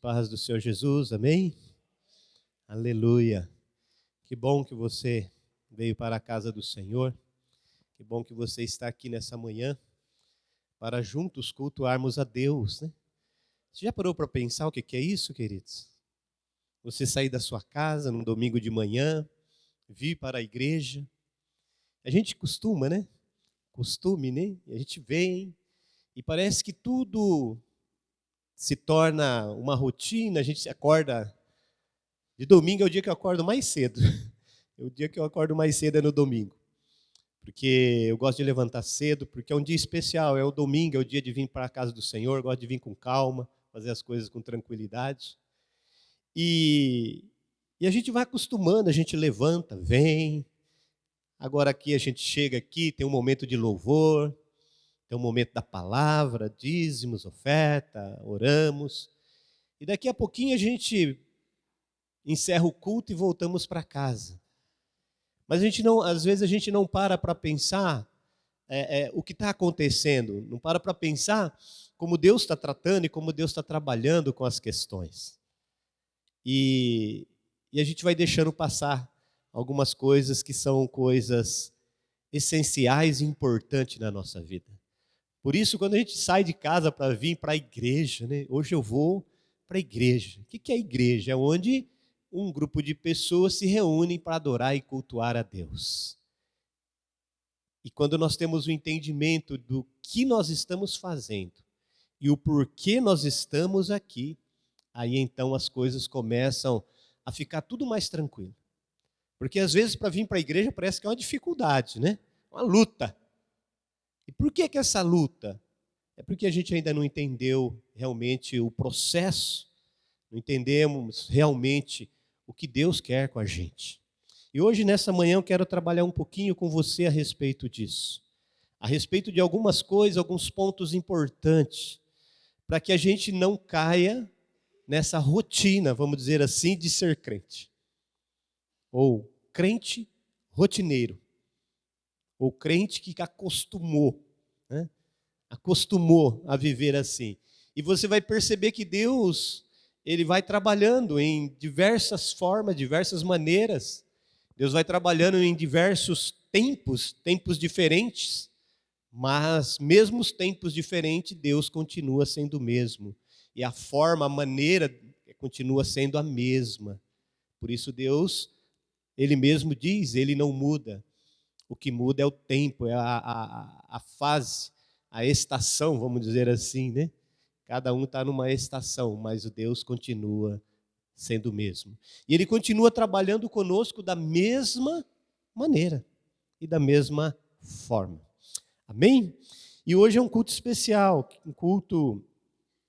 Paz do Senhor Jesus, amém? Aleluia. Que bom que você veio para a casa do Senhor. Que bom que você está aqui nessa manhã para juntos cultuarmos a Deus, né? Você já parou para pensar o que é isso, queridos? Você sair da sua casa num domingo de manhã, vir para a igreja. A gente costuma, né? Costume, né? A gente vem e parece que tudo se torna uma rotina, a gente se acorda. De domingo é o dia que eu acordo mais cedo. O dia que eu acordo mais cedo é no domingo. Porque eu gosto de levantar cedo, porque é um dia especial, é o domingo, é o dia de vir para a casa do Senhor, eu gosto de vir com calma, fazer as coisas com tranquilidade. E a gente vai acostumando, a gente levanta, vem. Agora aqui a gente chega aqui, tem um momento de louvor, tem um momento da palavra, dízimos, oferta, oramos. E daqui a pouquinho a gente encerra o culto e voltamos para casa. Mas às vezes a gente não para pensar o que está acontecendo, não para pensar como Deus está tratando e como Deus está trabalhando com as questões. E a gente vai deixando passar algumas coisas que são coisas essenciais e importantes na nossa vida. Por isso, quando a gente sai de casa para vir para a igreja, né? Hoje eu vou para a igreja. O que é a igreja? É onde um grupo de pessoas se reúnem para adorar e cultuar a Deus. E quando nós temos o entendimento do que nós estamos fazendo e o porquê nós estamos aqui, aí então as coisas começam a ficar tudo mais tranquilo. Porque às vezes para vir para a igreja parece que é uma dificuldade, né? Uma luta. E por que essa luta? É porque a gente ainda não entendeu realmente o processo, não entendemos realmente o que Deus quer com a gente. E hoje, nessa manhã, eu quero trabalhar um pouquinho com você a respeito disso. A respeito de algumas coisas, alguns pontos importantes, para que a gente não caia nessa rotina, vamos dizer assim, de ser crente. Ou crente rotineiro. Ou crente que acostumou, né? Acostumou a viver assim. E você vai perceber que Deus, Ele vai trabalhando em diversas formas, diversas maneiras. Deus vai trabalhando em diversos tempos diferentes, mas mesmo os tempos diferentes, Deus continua sendo o mesmo. E a forma, a maneira continua sendo a mesma. Por isso Deus, Ele mesmo diz, Ele não muda. O que muda é o tempo, é a fase, a estação, vamos dizer assim, né? Cada um está numa estação, mas o Deus continua sendo o mesmo. E Ele continua trabalhando conosco da mesma maneira e da mesma forma. Amém? E hoje é um culto especial, um culto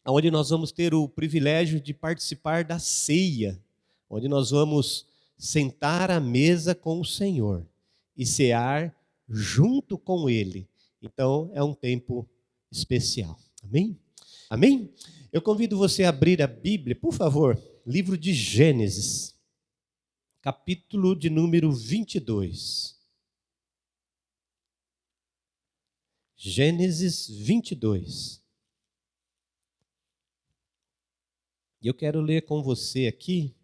onde nós vamos ter o privilégio de participar da ceia, onde nós vamos sentar à mesa com o Senhor e cear junto com Ele. Então, é um tempo especial. Amém? Amém? Eu convido você a abrir a Bíblia, por favor, livro de Gênesis, capítulo de número 22. Gênesis 22. E eu quero ler com você aqui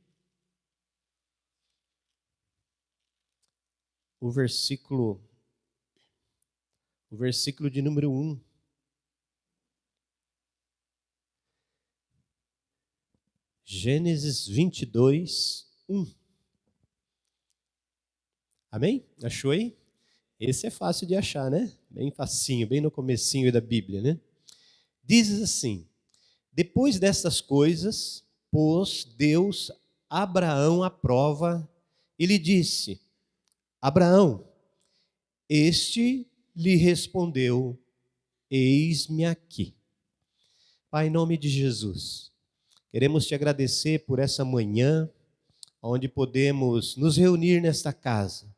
o versículo de número 1. Gênesis 22, 1. Amém? Achou aí? Esse é fácil de achar, né? Bem facinho, bem no comecinho da Bíblia, né? Diz assim: depois destas coisas, pôs Deus Abraão à prova e lhe disse: Abraão, este lhe respondeu: eis-me aqui. Pai, em nome de Jesus, queremos te agradecer por essa manhã, onde podemos nos reunir nesta casa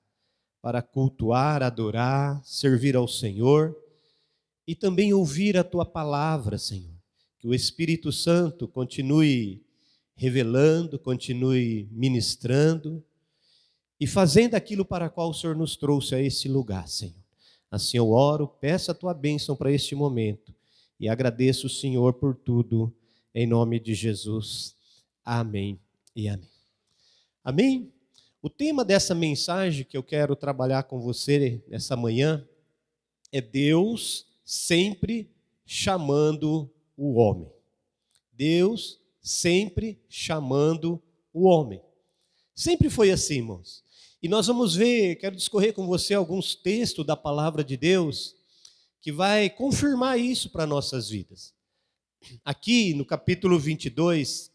para cultuar, adorar, servir ao Senhor e também ouvir a tua palavra, Senhor. Que o Espírito Santo continue revelando, continue ministrando e fazendo aquilo para qual o Senhor nos trouxe a esse lugar, Senhor. Assim eu oro, peço a tua bênção para este momento e agradeço o Senhor por tudo, em nome de Jesus. Amém e amém. Amém? O tema dessa mensagem que eu quero trabalhar com você nessa manhã é Deus sempre chamando o homem. Deus sempre chamando o homem. Sempre foi assim, irmãos. E nós vamos ver, quero discorrer com você alguns textos da palavra de Deus que vai confirmar isso para nossas vidas. Aqui no capítulo 22,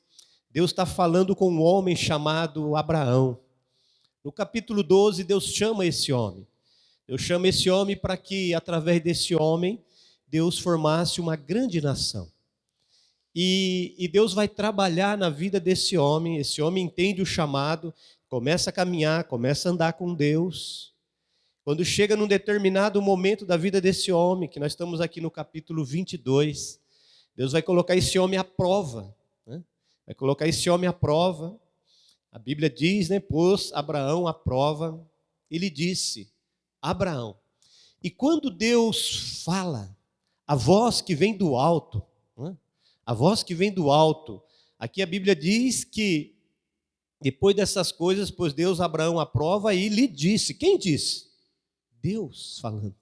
Deus está falando com um homem chamado Abraão. No capítulo 12, Deus chama esse homem. Deus chama esse homem para que, através desse homem, Deus formasse uma grande nação. E Deus vai trabalhar na vida desse homem. Esse homem entende o chamado, começa a caminhar, começa a andar com Deus. Quando chega num determinado momento da vida desse homem, que nós estamos aqui no capítulo 22, Deus vai colocar esse homem à prova, né? Vai colocar esse homem à prova. A Bíblia diz, né, pôs Abraão à prova, ele disse, Abraão. E quando Deus fala, a voz que vem do alto, né, a voz que vem do alto, aqui a Bíblia diz que, depois dessas coisas, pôs Deus Abraão à prova e lhe disse, quem disse? Deus falando.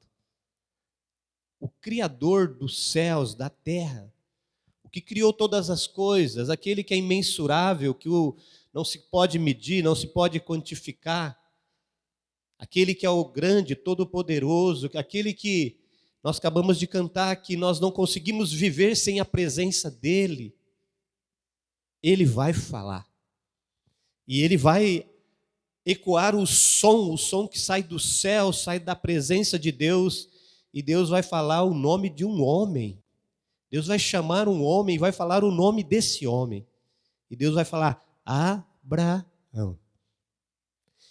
O Criador dos céus, da terra, o que criou todas as coisas, aquele que é imensurável, que não se pode medir, não se pode quantificar, aquele que é o grande, todo-poderoso, aquele que nós acabamos de cantar, que nós não conseguimos viver sem a presença dele, ele vai falar. E ele vai ecoar o som que sai do céu, sai da presença de Deus, e Deus vai falar o nome de um homem. Deus vai chamar um homem, vai falar o nome desse homem. E Deus vai falar, Abraão.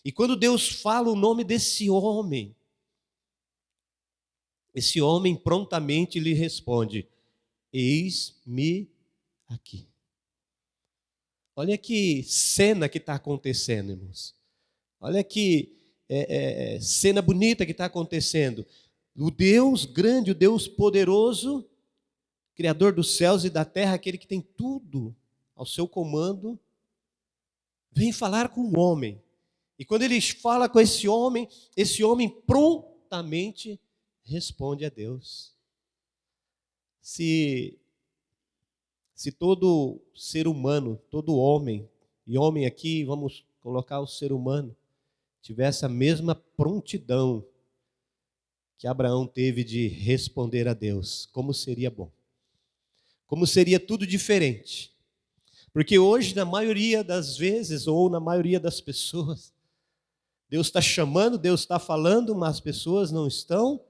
E quando Deus fala o nome desse homem, esse homem prontamente lhe responde, eis-me aqui. Olha que cena que está acontecendo, irmãos. Olha que cena bonita que está acontecendo. O Deus grande, o Deus poderoso, Criador dos céus e da terra, aquele que tem tudo ao seu comando, vem falar com o homem. E quando ele fala com esse homem prontamente responde a Deus. Se todo ser humano, todo homem, e homem aqui, vamos colocar o ser humano, tivesse a mesma prontidão que Abraão teve de responder a Deus, como seria bom. Como seria tudo diferente. Porque hoje, na maioria das vezes, ou na maioria das pessoas, Deus está chamando, Deus está falando, mas as pessoas não estão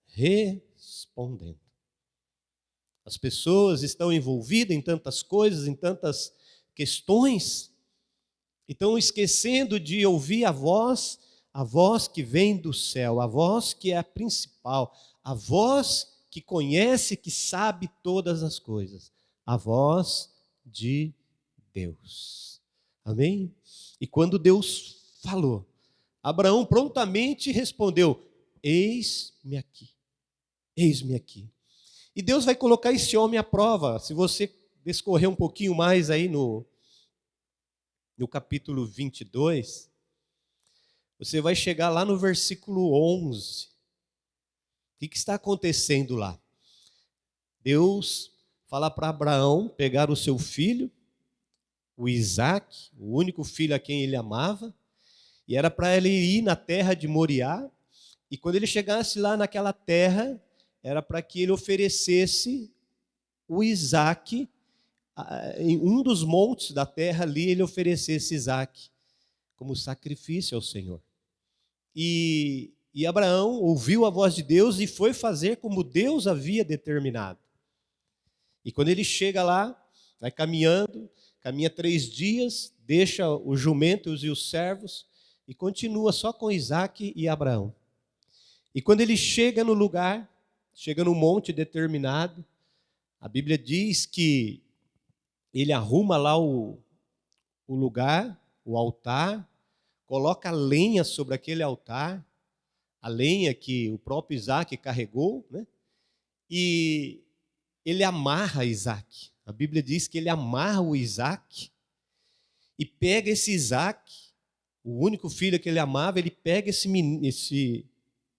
respondendo. As pessoas estão envolvidas em tantas coisas, em tantas questões, e estão esquecendo de ouvir a voz que vem do céu, a voz que é a principal, a voz que conhece, que sabe todas as coisas, a voz de Deus. Amém? E quando Deus falou, Abraão prontamente respondeu, eis-me aqui, eis-me aqui. E Deus vai colocar esse homem à prova. Se você discorrer um pouquinho mais aí no capítulo 22, você vai chegar lá no versículo 11. O que está acontecendo lá? Deus fala para Abraão pegar o seu filho, o Isaque, o único filho a quem ele amava, e era para ele ir na terra de Moriá, e quando ele chegasse lá naquela terra, era para que ele oferecesse o Isaque, em um dos montes da terra ali, ele oferecesse Isaque como sacrifício ao Senhor. E Abraão ouviu a voz de Deus e foi fazer como Deus havia determinado. E quando ele chega lá, vai caminhando, caminha 3 dias, deixa os jumentos e os servos e continua só com Isaque e Abraão. E quando ele chega no lugar, chega no monte determinado, a Bíblia diz que ele arruma lá o lugar, o altar, coloca lenha sobre aquele altar, a lenha que o próprio Isaque carregou, né? E ele amarra Isaque. A Bíblia diz que ele amarra o Isaque e pega esse Isaac, o único filho que ele amava, ele pega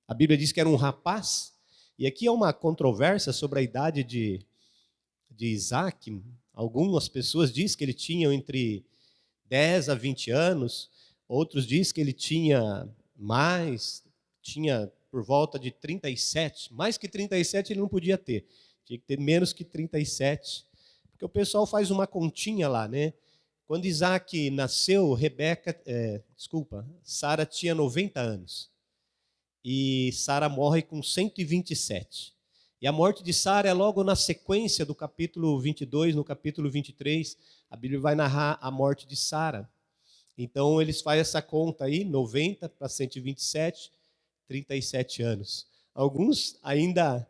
a Bíblia diz que era um rapaz, e aqui é uma controvérsia sobre a idade de Isaac. Algumas pessoas dizem que ele tinha entre 10 a 20 anos, outros dizem que ele tinha mais, tinha por volta de 37, mais que 37 ele não podia ter, tinha que ter menos que 37, porque o pessoal faz uma continha lá, né? Quando Isaac nasceu, Sara tinha 90 anos, e Sara morre com 127. E a morte de Sara é logo na sequência do capítulo 22, no capítulo 23, a Bíblia vai narrar a morte de Sara. Então eles fazem essa conta aí, 90 para 127, 37 anos. Alguns ainda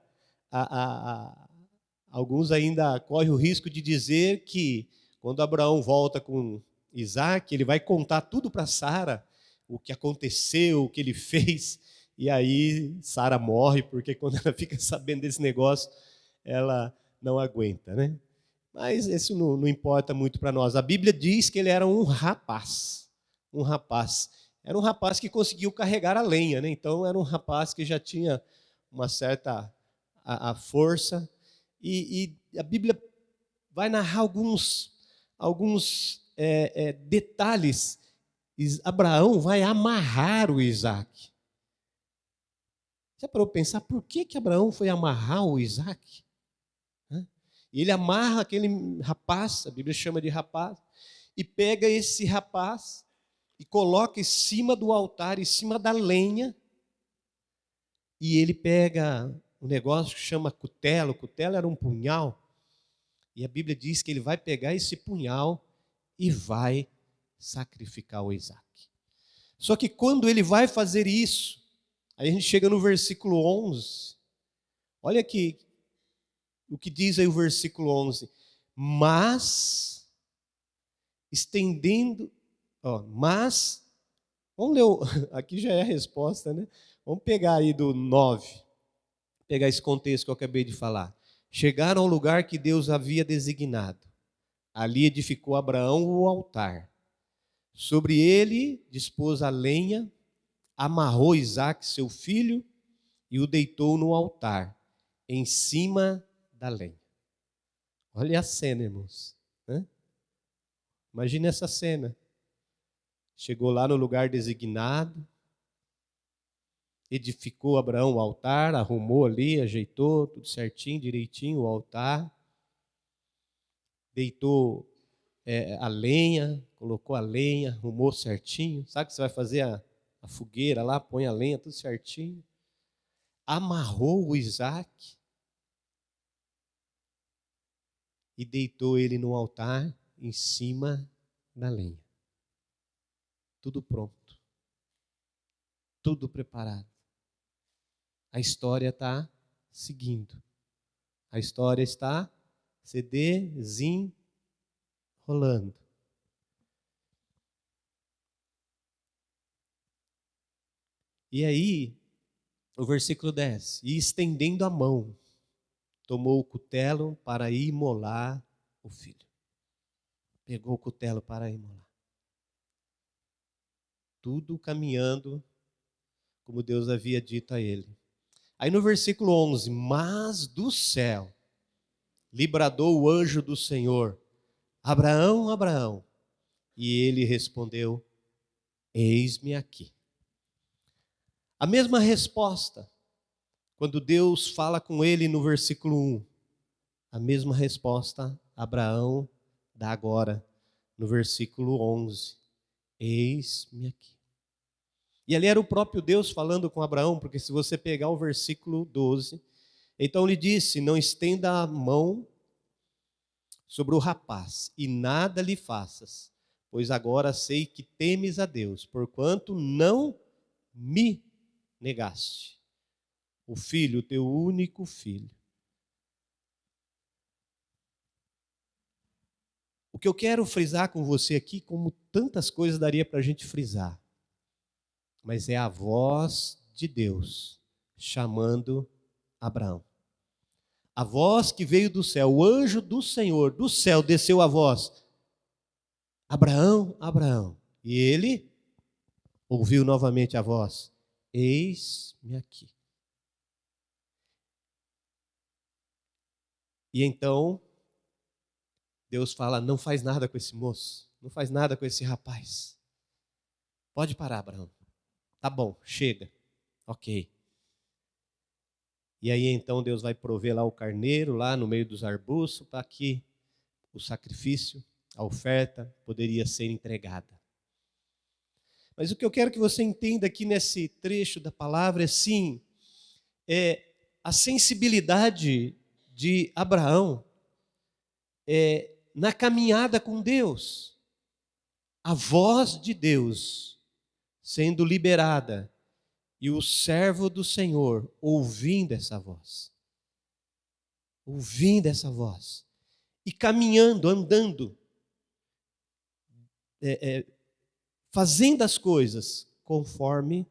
correm o risco de dizer que quando Abraão volta com Isaac, ele vai contar tudo para Sara, o que aconteceu, o que ele fez, e aí Sara morre, porque quando ela fica sabendo desse negócio, ela não aguenta, né? Mas isso não importa muito para nós. A Bíblia diz que ele era um rapaz. Um rapaz. Era um rapaz que conseguiu carregar a lenha, né? Então era um rapaz que já tinha uma certa a força. E a Bíblia vai narrar alguns detalhes. Abraão vai amarrar o Isaac. Você parou para pensar por que Abraão foi amarrar o Isaac? E ele amarra aquele rapaz, a Bíblia chama de rapaz, e pega esse rapaz e coloca em cima do altar, em cima da lenha, e ele pega um negócio que chama cutelo. Cutelo era um punhal, e a Bíblia diz que ele vai pegar esse punhal e vai sacrificar o Isaac. Só que quando ele vai fazer isso, aí a gente chega no versículo 11, olha aqui, o que diz aí o versículo 11, mas vamos ler, aqui já é a resposta, né? Vamos pegar aí do 9, pegar esse contexto que eu acabei de falar. Chegaram ao lugar que Deus havia designado. Ali edificou Abraão o altar. Sobre ele dispôs a lenha, amarrou Isaque, seu filho, e o deitou no altar, em cima da lenha. Olha a cena, irmãos. Imagine essa cena. Chegou lá no lugar designado, edificou Abraão o altar, arrumou ali, ajeitou tudo certinho, direitinho o altar, deitou a lenha, colocou a lenha, arrumou certinho. Sabe que você vai fazer a fogueira lá, põe a lenha, tudo certinho. Amarrou o Isaac e deitou ele no altar em cima da lenha. Tudo pronto. Tudo preparado. A história está seguindo. A história está se desenrolando. E aí, o versículo 10. E estendendo a mão, tomou o cutelo para imolar o filho. Pegou o cutelo para imolar. Tudo caminhando como Deus havia dito a ele. Aí no versículo 11, mas do céu lhe bradou o anjo do Senhor, Abraão, Abraão. E ele respondeu, eis-me aqui. A mesma resposta, quando Deus fala com ele no versículo 1, a mesma resposta Abraão dá agora no versículo 11, eis-me aqui. E ali era o próprio Deus falando com Abraão, porque se você pegar o versículo 12, então lhe disse, não estenda a mão sobre o rapaz, e nada lhe faças, pois agora sei que temes a Deus, porquanto não me negaste o filho, o teu único filho. O que eu quero frisar com você aqui, como tantas coisas daria para a gente frisar, mas é a voz de Deus chamando Abraão. A voz que veio do céu, o anjo do Senhor, do céu, desceu a voz. Abraão, Abraão. E ele ouviu novamente a voz: eis-me aqui. E então Deus fala: não faz nada com esse moço, não faz nada com esse rapaz. Pode parar, Abraão. Tá bom, chega. Ok. E aí então Deus vai prover lá o carneiro, lá no meio dos arbustos, para que o sacrifício, a oferta, poderia ser entregada. Mas o que eu quero que você entenda aqui nesse trecho da palavra é sim, a sensibilidade de Abraão na caminhada com Deus. A voz de Deus sendo liberada e o servo do Senhor ouvindo essa voz. Ouvindo essa voz. E caminhando, andando, fazendo as coisas conforme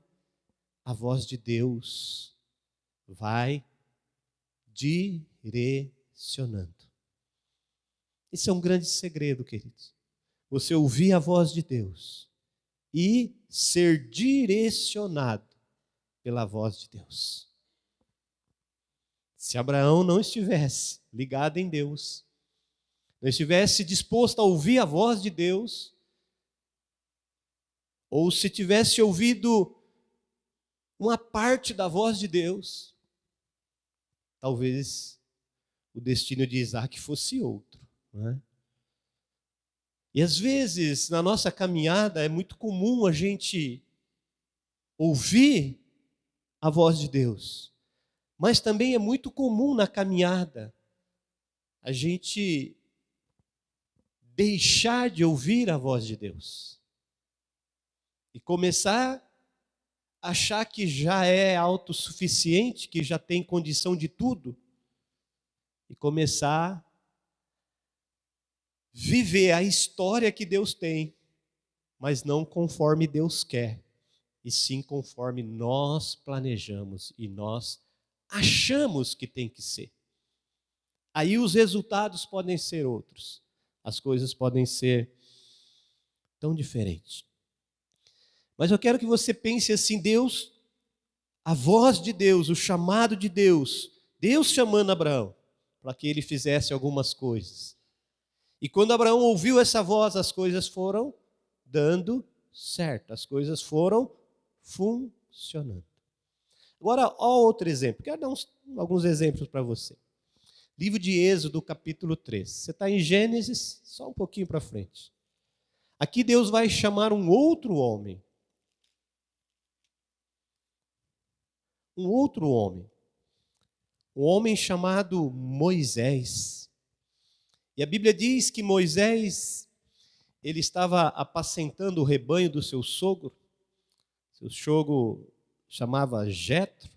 a voz de Deus vai direcionando. Esse é um grande segredo, queridos. Você ouvir a voz de Deus e ser direcionado pela voz de Deus. Se Abraão não estivesse ligado em Deus, não estivesse disposto a ouvir a voz de Deus, ou se tivesse ouvido uma parte da voz de Deus, talvez o destino de Isaac fosse outro, não é? E às vezes, na nossa caminhada, é muito comum a gente ouvir a voz de Deus, mas também é muito comum na caminhada a gente deixar de ouvir a voz de Deus e começar a achar que já é autossuficiente, que já tem condição de tudo, e começar a viver a história que Deus tem, mas não conforme Deus quer, e sim conforme nós planejamos e nós achamos que tem que ser. Aí os resultados podem ser outros, as coisas podem ser tão diferentes. Mas eu quero que você pense assim: Deus, a voz de Deus, o chamado de Deus, Deus chamando Abraão para que ele fizesse algumas coisas. E quando Abraão ouviu essa voz, as coisas foram dando certo, as coisas foram funcionando. Agora, ó outro exemplo, quero dar alguns exemplos para você. Livro de Êxodo, capítulo 3. Você está em Gênesis, só um pouquinho para frente. Aqui Deus vai chamar um outro homem. Um outro homem. Um homem chamado Moisés. E a Bíblia diz que Moisés, ele estava apacentando o rebanho do seu sogro. Seu sogro chamava Jetro,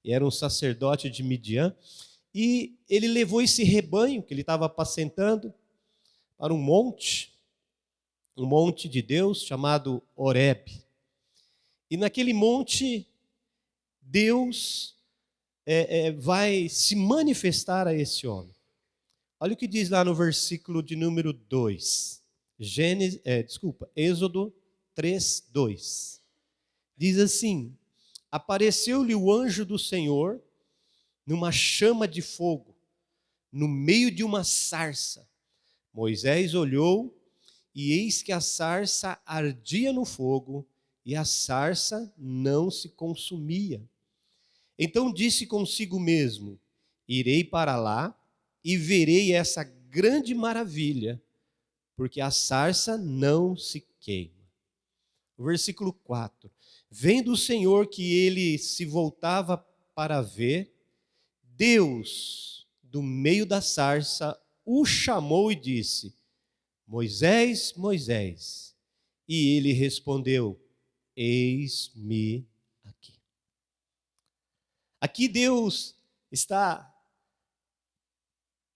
e era um sacerdote de Midian. E ele levou esse rebanho que ele estava apacentando para um monte de Deus chamado Horebe. E naquele monte, Deus vai se manifestar a esse homem. Olha o que diz lá no versículo de número 2. Êxodo 3, 2. Diz assim: apareceu-lhe o anjo do Senhor numa chama de fogo, no meio de uma sarça. Moisés olhou, e eis que a sarça ardia no fogo, e a sarça não se consumia. Então disse consigo mesmo: irei para lá e verei essa grande maravilha, porque a sarça não se queima. Versículo 4. Vendo o Senhor que ele se voltava para ver, Deus, do meio da sarça, o chamou e disse: Moisés, Moisés. E ele respondeu: eis-me aqui. Aqui Deus está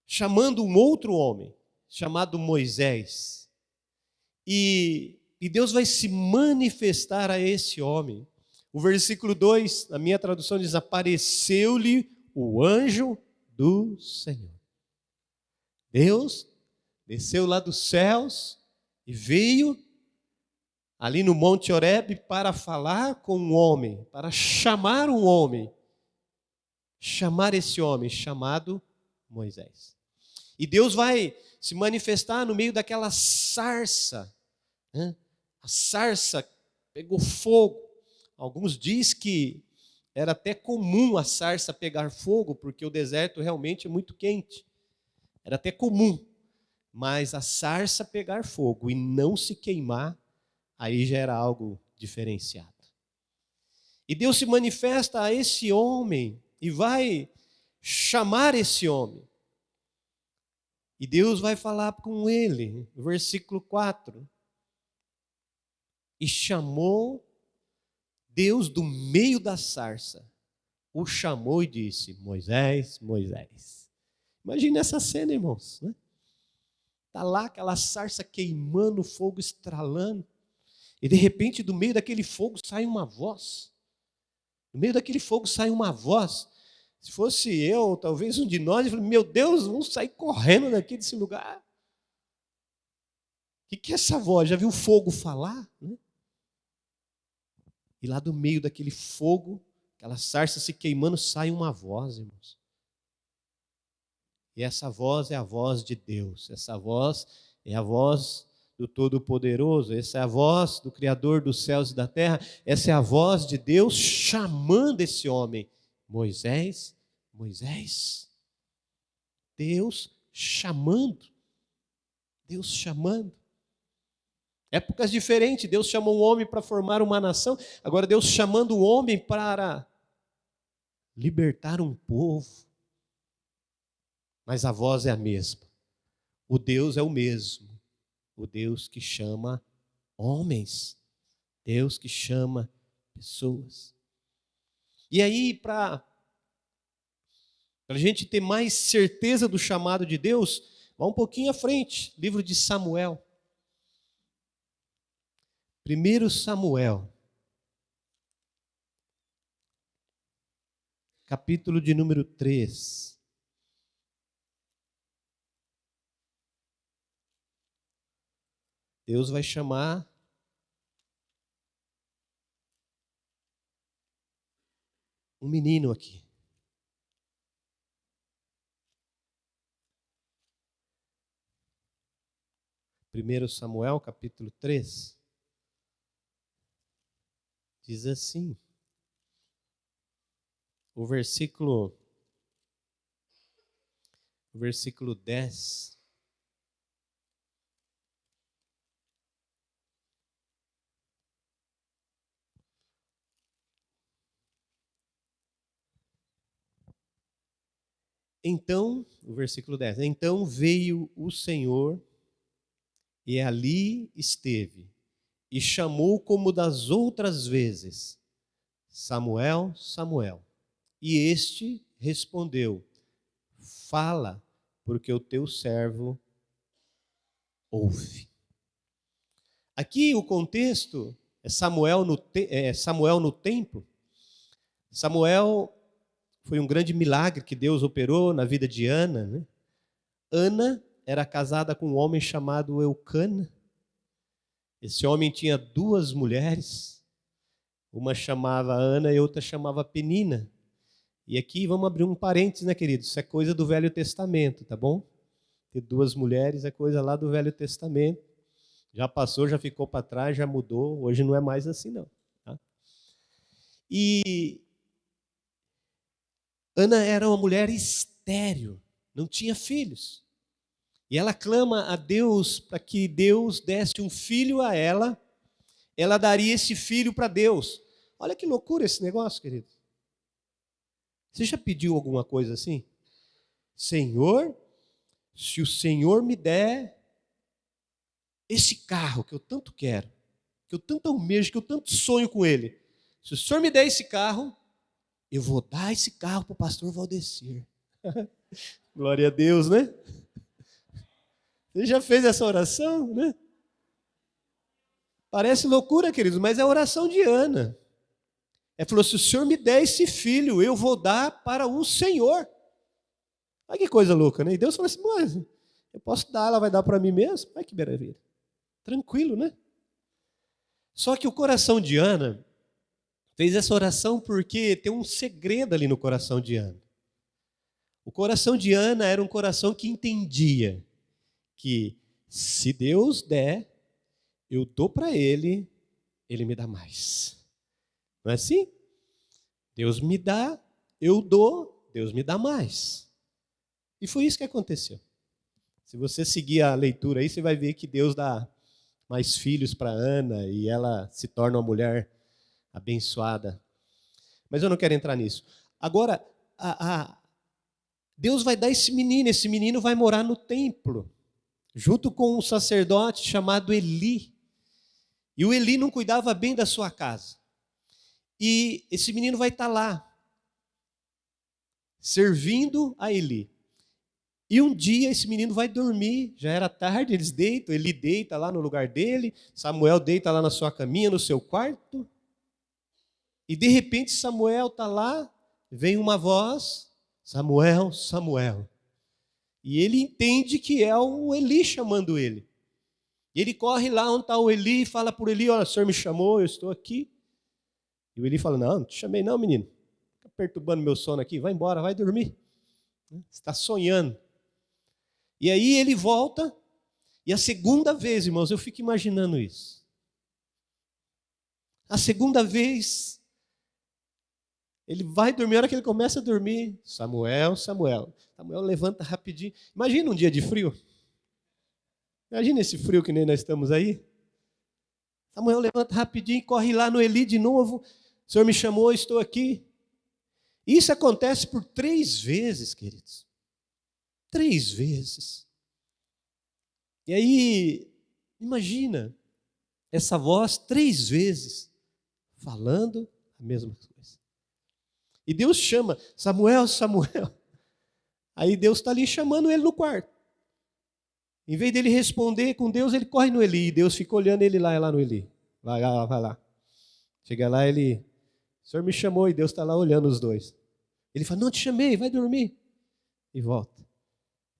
chamando um outro homem, chamado Moisés. E Deus vai se manifestar a esse homem. O versículo 2, na minha tradução, diz: apareceu-lhe o anjo do Senhor. Deus desceu lá dos céus e veio ali no Monte Horebe para falar com um homem, para chamar um homem, chamar esse homem chamado Moisés. E Deus vai se manifestar no meio daquela sarça, né? A sarça pegou fogo. Alguns dizem que era até comum a sarça pegar fogo, porque o deserto realmente é muito quente. Era até comum. Mas a sarça pegar fogo e não se queimar, aí já era algo diferenciado. E Deus se manifesta a esse homem e vai chamar esse homem. E Deus vai falar com ele, versículo 4. E chamou Deus do meio da sarça, o chamou e disse: Moisés, Moisés. Imagina essa cena, irmãos, né? Está lá aquela sarça queimando, fogo estralando, e de repente do meio daquele fogo sai uma voz. No meio daquele fogo sai uma voz. Se fosse eu, talvez um de nós, eu falei, meu Deus, vamos sair correndo daqui desse lugar. O que é essa voz? Já viu o fogo falar? Né? E lá do meio daquele fogo, aquela sarça se queimando, sai uma voz, irmãos. E essa voz é a voz de Deus. Essa voz é a voz do Todo-Poderoso. Essa é a voz do Criador dos céus e da terra. Essa é a voz de Deus chamando esse homem. Moisés, Moisés. Deus chamando. Deus chamando. Épocas diferentes. Deus chamou um homem para formar uma nação. Agora Deus chamando o homem para libertar um povo. Mas a voz é a mesma. O Deus é o mesmo. O Deus que chama homens. Deus que chama pessoas. E aí, para a gente ter mais certeza do chamado de Deus, vá um pouquinho à frente. Livro de Samuel. 1 Samuel. Capítulo de número 3. Deus vai chamar um menino aqui. Primeiro Samuel, capítulo 3. Diz assim, o versículo 10. Então, o versículo 10. Então veio o Senhor e ali esteve, e chamou como das outras vezes, Samuel, Samuel. E este respondeu, fala, porque o teu servo ouve. Aqui o contexto é Samuel no templo. Samuel foi um grande milagre que Deus operou na vida de Ana. Né? Ana era casada com um homem chamado Eucana. Esse homem tinha 2 mulheres. Uma chamava Ana e outra chamava Penina. E aqui vamos abrir um parênteses, né, queridos? Isso é coisa do Velho Testamento, tá bom? Ter 2 mulheres é coisa lá do Velho Testamento. Já passou, já ficou para trás, já mudou. Hoje não é mais assim, não. Tá? E Ana era uma mulher estéril, não tinha filhos. E ela clama a Deus para que Deus desse um filho a ela. Ela daria esse filho para Deus. Olha que loucura esse negócio, querido. Você já pediu alguma coisa assim? Senhor, se o Senhor me der esse carro que eu tanto quero, que eu tanto almejo, que eu tanto sonho com ele, se o Senhor me der esse carro, eu vou dar esse carro para o pastor Valdecir. Glória a Deus, né? Você já fez essa oração, né? Parece loucura, queridos, mas é a oração de Ana. Ela falou, se o Senhor me der esse filho, eu vou dar para o Senhor. Olha que coisa louca, né? E Deus falou assim, mas eu posso dar, ela vai dar para mim mesmo? Olha que maravilha. Tranquilo, né? Só que o coração de Ana fez essa oração porque tem um segredo ali no coração de Ana. O coração de Ana era um coração que entendia que se Deus der, eu dou para ele, ele me dá mais. Não é assim? Deus me dá, eu dou, Deus me dá mais. E foi isso que aconteceu. Se você seguir a leitura aí, você vai ver que Deus dá mais filhos para Ana e ela se torna uma mulher abençoada. Mas eu não quero entrar nisso. Agora, Deus vai dar esse menino vai morar no templo, junto com um sacerdote chamado Eli. E o Eli não cuidava bem da sua casa. E esse menino vai estar lá, servindo a Eli. E um dia esse menino vai dormir, já era tarde, eles deitam, Eli deita lá no lugar dele, Samuel deita lá na sua caminha, no seu quarto. E de repente Samuel está lá, vem uma voz, Samuel, Samuel. E ele entende que é o Eli chamando ele. E ele corre lá onde está o Eli e fala para o Eli, olha, o senhor me chamou, eu estou aqui. E o Eli fala, não te chamei não, menino. Fica perturbando meu sono aqui, vai embora, vai dormir. Você está sonhando. E aí ele volta, e a segunda vez, irmãos, eu fico imaginando isso. A segunda vez, ele vai dormir, a hora que ele começa a dormir, Samuel, Samuel. Samuel levanta rapidinho. Imagina um dia de frio. Imagina esse frio que nem nós estamos aí. Samuel levanta rapidinho, corre lá no Eli de novo. O senhor me chamou, estou aqui. Isso acontece por 3 vezes, queridos. 3 vezes. E aí, imagina essa voz 3 vezes falando a mesma coisa. E Deus chama, Samuel, Samuel. Aí Deus está ali chamando ele no quarto. Em vez dele responder com Deus, ele corre no Eli. E Deus fica olhando ele lá no Eli. Vai lá, vai lá. Chega lá, ele, o senhor me chamou e Deus está lá olhando os dois. Ele fala, não te chamei, vai dormir. E volta.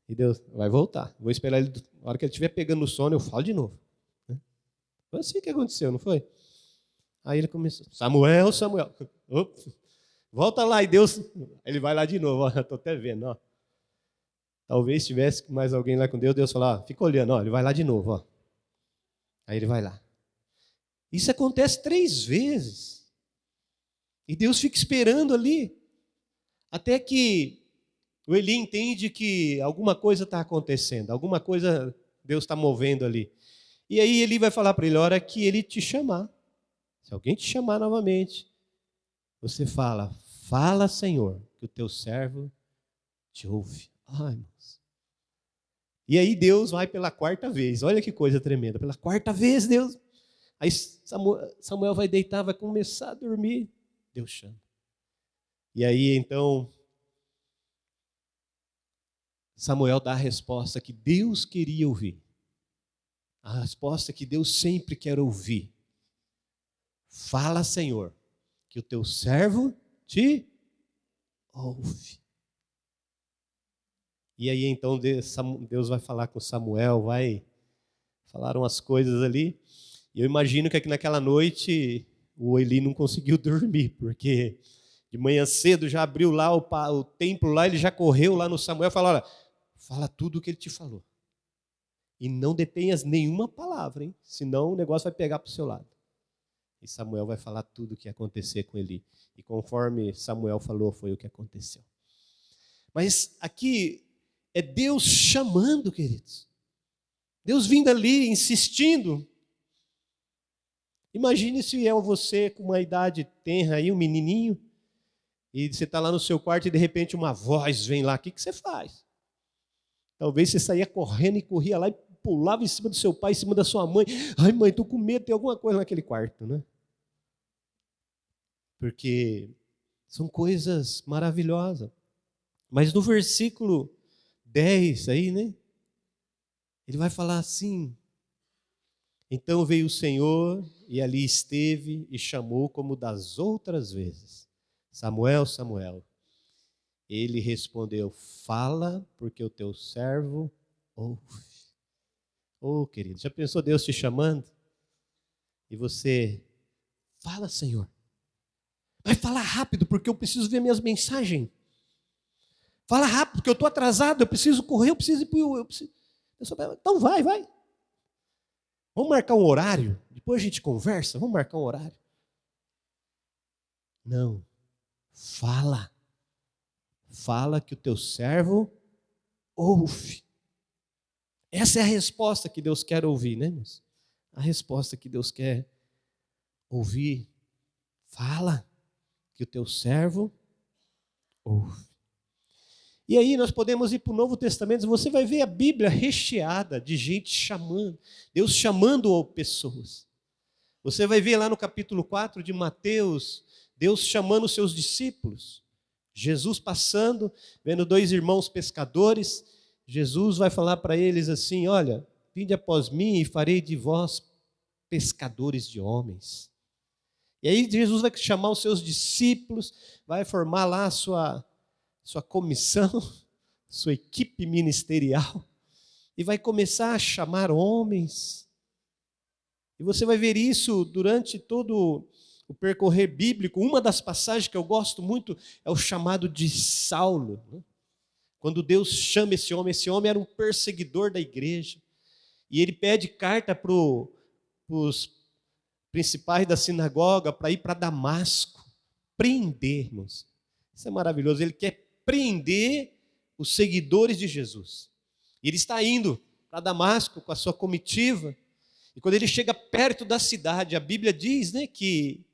E Deus vai voltar. Vou esperar ele, na hora que ele estiver pegando no sono, eu falo de novo. Foi assim que aconteceu, não foi? Aí ele começou, Samuel, Samuel. Ops, volta lá, e Deus, ele vai lá de novo, estou até vendo, ó. Talvez tivesse mais alguém lá com Deus, Deus falar, fica olhando, ó, ele vai lá de novo, ó. Aí ele vai lá. Isso acontece 3 vezes. E Deus fica esperando ali, até que o Eli entende que alguma coisa está acontecendo, alguma coisa Deus está movendo ali. E aí Eli vai falar para ele, a hora que ele te chamar, se alguém te chamar novamente, você fala, fala Senhor, que o teu servo te ouve. Ai, irmãos. E aí Deus vai pela 4ª vez, olha que coisa tremenda, pela 4ª vez Deus, aí Samuel vai deitar, vai começar a dormir, Deus chama. E aí então, Samuel dá a resposta que Deus queria ouvir. A resposta que Deus sempre quer ouvir. Fala, Senhor, que o teu servo te ouve. E aí então Deus vai falar com Samuel, vai falar umas coisas ali. E eu imagino que aqui naquela noite o Eli não conseguiu dormir, porque de manhã cedo já abriu lá o templo lá, ele já correu lá no Samuel e falou, olha, fala tudo o que ele te falou. E não detenhas nenhuma palavra, hein? Senão o negócio vai pegar para o seu lado. E Samuel vai falar tudo o que ia acontecer com Eli. E conforme Samuel falou, foi o que aconteceu. Mas aqui é Deus chamando, queridos. Deus vindo ali, insistindo. Imagine se é você com uma idade tenra aí, um menininho, e você está lá no seu quarto e de repente uma voz vem lá. O que você faz? Talvez você saía correndo e corria lá e pulava em cima do seu pai, em cima da sua mãe. Ai, mãe, estou com medo, tem alguma coisa naquele quarto, né? Porque são coisas maravilhosas. Mas no versículo 10 aí, né? Ele vai falar assim, então veio o Senhor e ali esteve e chamou como das outras vezes. Samuel, Samuel. Ele respondeu, fala porque o teu servo ouve. Oh, querido, já pensou Deus te chamando? E você fala, Senhor. Vai falar rápido, porque eu preciso ver minhas mensagens. Fala rápido, porque eu estou atrasado, eu preciso correr, eu preciso ir para o... Então vai. Vamos marcar um horário? Depois a gente conversa, vamos marcar um horário. Não. Fala. Fala que o teu servo ouve. Essa é a resposta que Deus quer ouvir, né, irmãos? A resposta que Deus quer ouvir. Fala que o teu servo ouve. E aí nós podemos ir para o Novo Testamento, você vai ver a Bíblia recheada de gente chamando, Deus chamando pessoas. Você vai ver lá no capítulo 4 de Mateus, Deus chamando os seus discípulos. Jesus passando, vendo dois irmãos pescadores, Jesus vai falar para eles assim, olha, vinde após mim e farei de vós pescadores de homens. E aí Jesus vai chamar os seus discípulos, vai formar lá a sua comissão, sua equipe ministerial, e vai começar a chamar homens. E você vai ver isso durante todo o percorrer bíblico. Uma das passagens que eu gosto muito é o chamado de Saulo, né? Quando Deus chama esse homem era um perseguidor da igreja, e ele pede carta para os principais da sinagoga para ir para Damasco, prender, irmãos. Isso é maravilhoso, ele quer prender os seguidores de Jesus. E ele está indo para Damasco com a sua comitiva, e quando ele chega perto da cidade, a Bíblia diz, né, que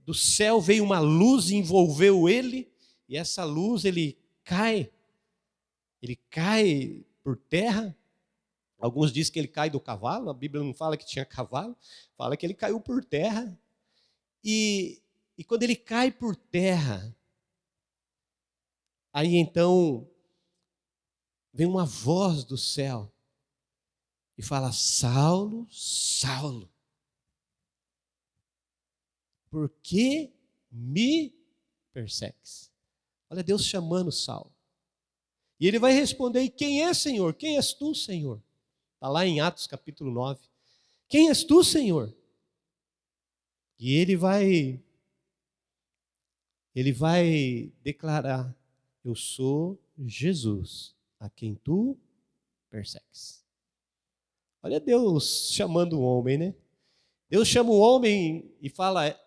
do céu veio uma luz e envolveu ele, e essa luz ele cai por terra. Alguns dizem que ele cai do cavalo, a Bíblia não fala que tinha cavalo, fala que ele caiu por terra. E quando ele cai por terra, aí então vem uma voz do céu e fala: Saulo, Saulo, por que me persegues? Olha Deus chamando Saulo. E ele vai responder: e quem é, Senhor? Quem és tu, Senhor? Está lá em Atos capítulo 9. Quem és tu, Senhor? E ele vai declarar: eu sou Jesus, a quem tu persegues. Olha Deus chamando o homem, né? Deus chama o homem e fala: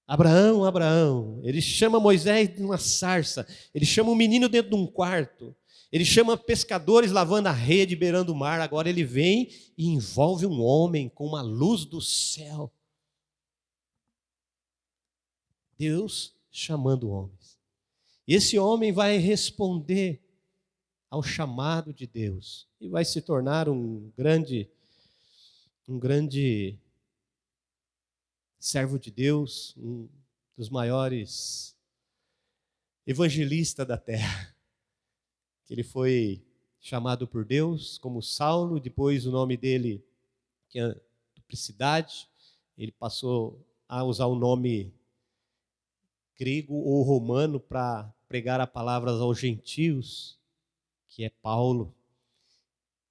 Abraão, Abraão. Ele chama Moisés de uma sarça. Ele chama um menino dentro de um quarto. Ele chama pescadores lavando a rede, beirando o mar. Agora ele vem e envolve um homem com uma luz do céu. Deus chamando homens. E esse homem vai responder ao chamado de Deus e vai se tornar um grande servo de Deus, um dos maiores evangelistas da terra. Ele foi chamado por Deus como Saulo, depois o nome dele, que é duplicidade, ele passou a usar o nome grego ou romano para pregar a palavra aos gentios, que é Paulo,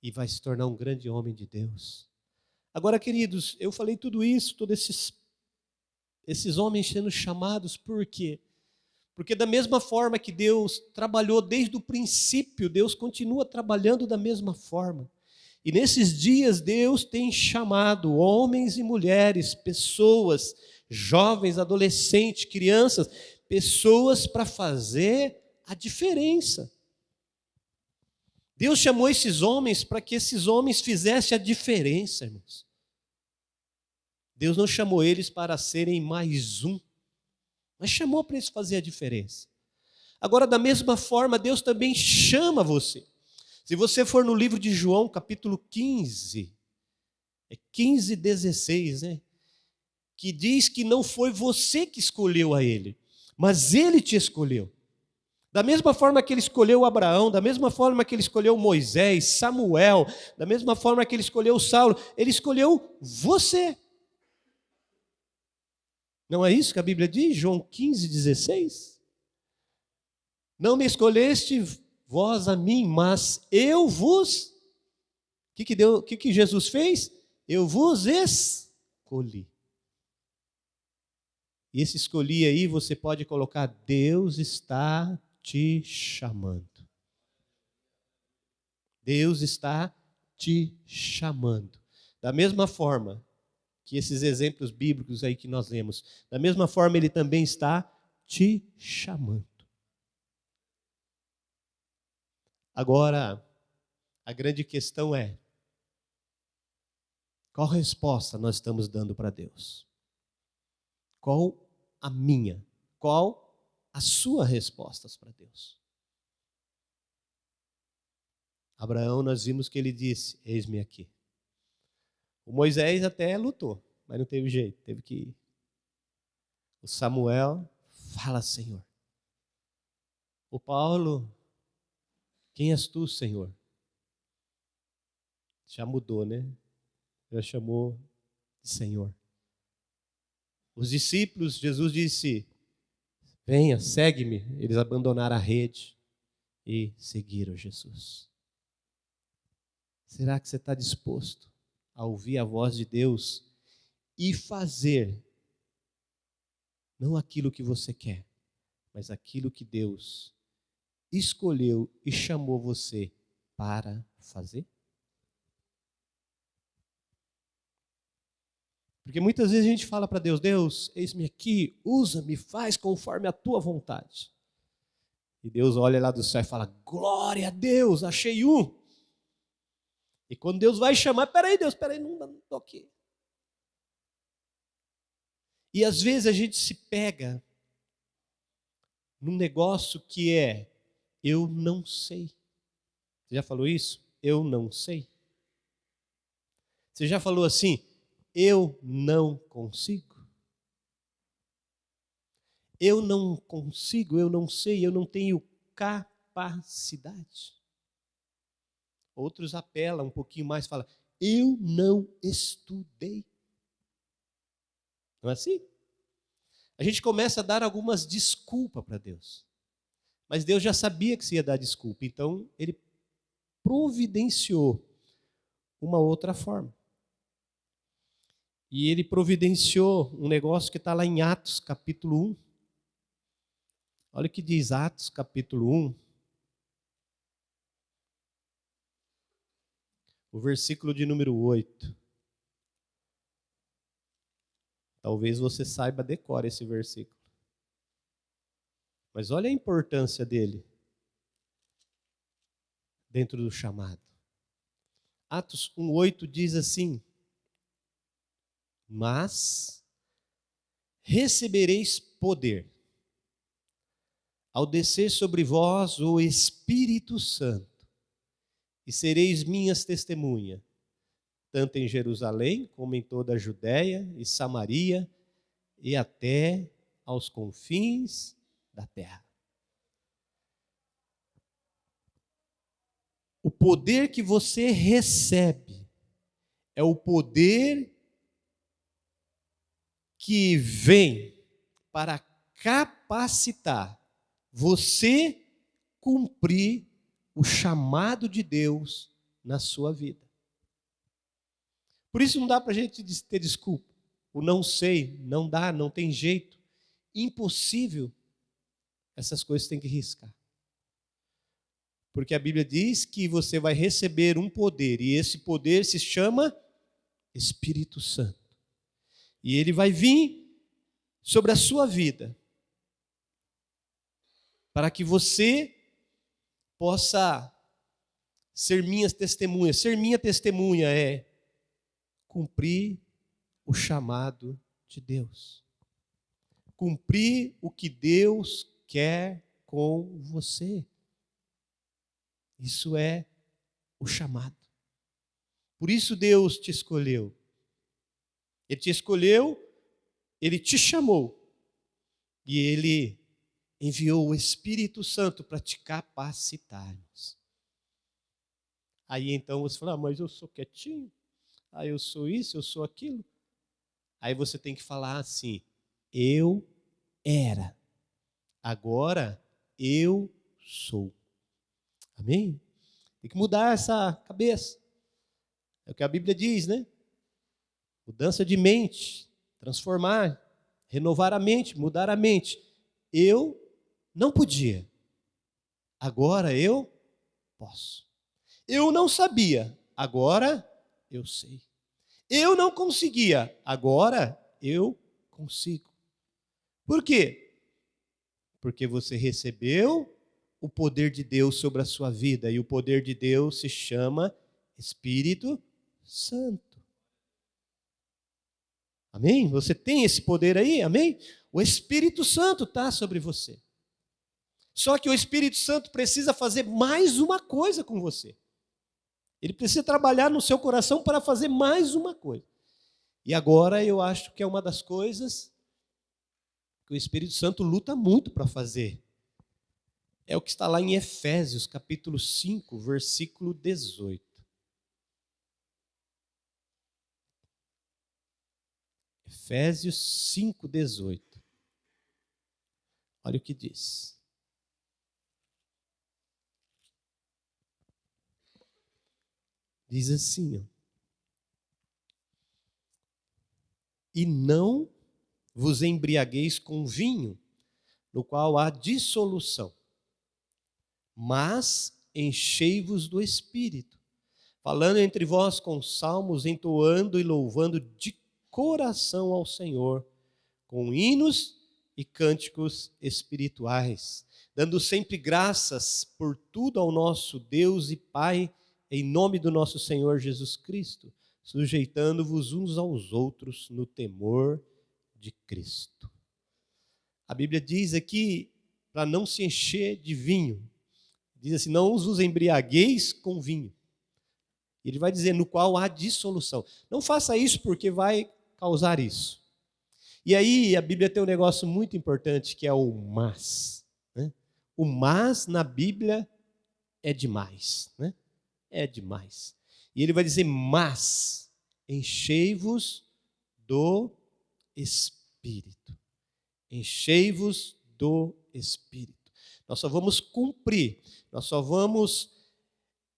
e vai se tornar um grande homem de Deus. Agora, queridos, eu falei tudo isso, todos esses homens sendo chamados, por quê? Porque da mesma forma que Deus trabalhou desde o princípio, Deus continua trabalhando da mesma forma. E nesses dias Deus tem chamado homens e mulheres, pessoas, jovens, adolescentes, crianças, pessoas para fazer a diferença. Deus chamou esses homens para que esses homens fizessem a diferença, irmãos. Deus não chamou eles para serem mais um, mas chamou para eles fazer a diferença. Agora, da mesma forma, Deus também chama você. Se você for no livro de João, capítulo 15, 15, 16, né? Que diz que não foi você que escolheu a ele, mas ele te escolheu. Da mesma forma que ele escolheu Abraão, da mesma forma que ele escolheu Moisés, Samuel, da mesma forma que ele escolheu Saulo, ele escolheu você. Não é isso que a Bíblia diz? João 15, 16? Não me escolheste vós a mim, mas eu vos que Jesus fez? Eu vos escolhi. E esse escolhi aí, você pode colocar, Deus está te chamando. Deus está te chamando. Da mesma forma que esses exemplos bíblicos aí que nós lemos, da mesma forma Ele também está te chamando. Agora, a grande questão é, qual resposta nós estamos dando para Deus? Qual a minha? Qual a sua resposta para Deus? Abraão, nós vimos que ele disse, eis-me aqui. O Moisés até lutou, mas não teve jeito, teve que ir. O Samuel, fala, Senhor. O Paulo, quem és tu, Senhor? Já mudou, né? Já chamou de Senhor. Os discípulos, Jesus disse, venha, segue-me. Eles abandonaram a rede e seguiram Jesus. Será que você está disposto a ouvir a voz de Deus e fazer não aquilo que você quer, mas aquilo que Deus escolheu e chamou você para fazer? Porque muitas vezes a gente fala para Deus, Deus, eis-me aqui, usa-me, faz conforme a tua vontade. E Deus olha lá do céu e fala, glória a Deus, achei um. E quando Deus vai chamar, peraí Deus, peraí, não estou aqui. E às vezes a gente se pega num negócio que é, eu não sei. Você já falou isso? Eu não sei. Você já falou assim, eu não consigo? Eu não consigo, eu não sei, eu não tenho capacidade. Outros apelam um pouquinho mais, falam, eu não estudei. Não é assim? A gente começa a dar algumas desculpas para Deus. Mas Deus já sabia que se ia dar desculpa, então Ele providenciou uma outra forma. E Ele providenciou um negócio que está lá em Atos capítulo 1. Olha o que diz Atos capítulo 1. O versículo de número 8. Talvez você saiba decorar esse versículo. Mas olha a importância dele dentro do chamado. Atos 1:8 diz assim: mas recebereis poder ao descer sobre vós o Espírito Santo, e sereis minhas testemunhas, tanto em Jerusalém como em toda a Judéia e Samaria e até aos confins da terra. O poder que você recebe é o poder que vem para capacitar você cumprir o chamado de Deus na sua vida. Por isso não dá para a gente ter desculpa. O não sei, não dá, não tem jeito. Impossível. Essas coisas tem que riscar. Porque a Bíblia diz que você vai receber um poder, e esse poder se chama Espírito Santo. E ele vai vir sobre a sua vida, para que você possa ser minhas testemunhas. Ser minha testemunha é cumprir o chamado de Deus. Cumprir o que Deus quer com você. Isso é o chamado. Por isso Deus te escolheu. Ele te escolheu, Ele te chamou. E Ele enviou o Espírito Santo para te capacitarmos. Aí então você fala, mas eu sou quietinho. Eu sou isso, eu sou aquilo. Aí você tem que falar assim, eu era, agora eu sou. Amém? Tem que mudar essa cabeça. É o que a Bíblia diz, né? Mudança de mente, transformar, renovar a mente, mudar a mente. Eu não podia, agora eu posso. Eu não sabia, agora eu sei. Eu não conseguia, agora eu consigo. Por quê? Porque você recebeu o poder de Deus sobre a sua vida, e o poder de Deus se chama Espírito Santo. Amém? Você tem esse poder aí, amém? O Espírito Santo está sobre você. Só que o Espírito Santo precisa fazer mais uma coisa com você. Ele precisa trabalhar no seu coração para fazer mais uma coisa. E agora eu acho que é uma das coisas que o Espírito Santo luta muito para fazer. É o que está lá em Efésios, capítulo 5, versículo 18. Efésios 5, 18. Olha o que diz. Diz assim, ó. E não vos embriagueis com vinho, no qual há dissolução, mas enchei-vos do Espírito, falando entre vós com salmos, entoando e louvando de coração ao Senhor, com hinos e cânticos espirituais, dando sempre graças por tudo ao nosso Deus e Pai, em nome do nosso Senhor Jesus Cristo, sujeitando-vos uns aos outros no temor de Cristo. A Bíblia diz aqui para não se encher de vinho. Diz assim, não vos embriagueis com vinho. Ele vai dizer, no qual há dissolução. Não faça isso porque vai causar isso. E aí a Bíblia tem um negócio muito importante que é o mas. Né? O mas na Bíblia é demais. Né? É demais. E ele vai dizer, mas enchei-vos do Espírito. Enchei-vos do Espírito. Nós só vamos cumprir, nós só vamos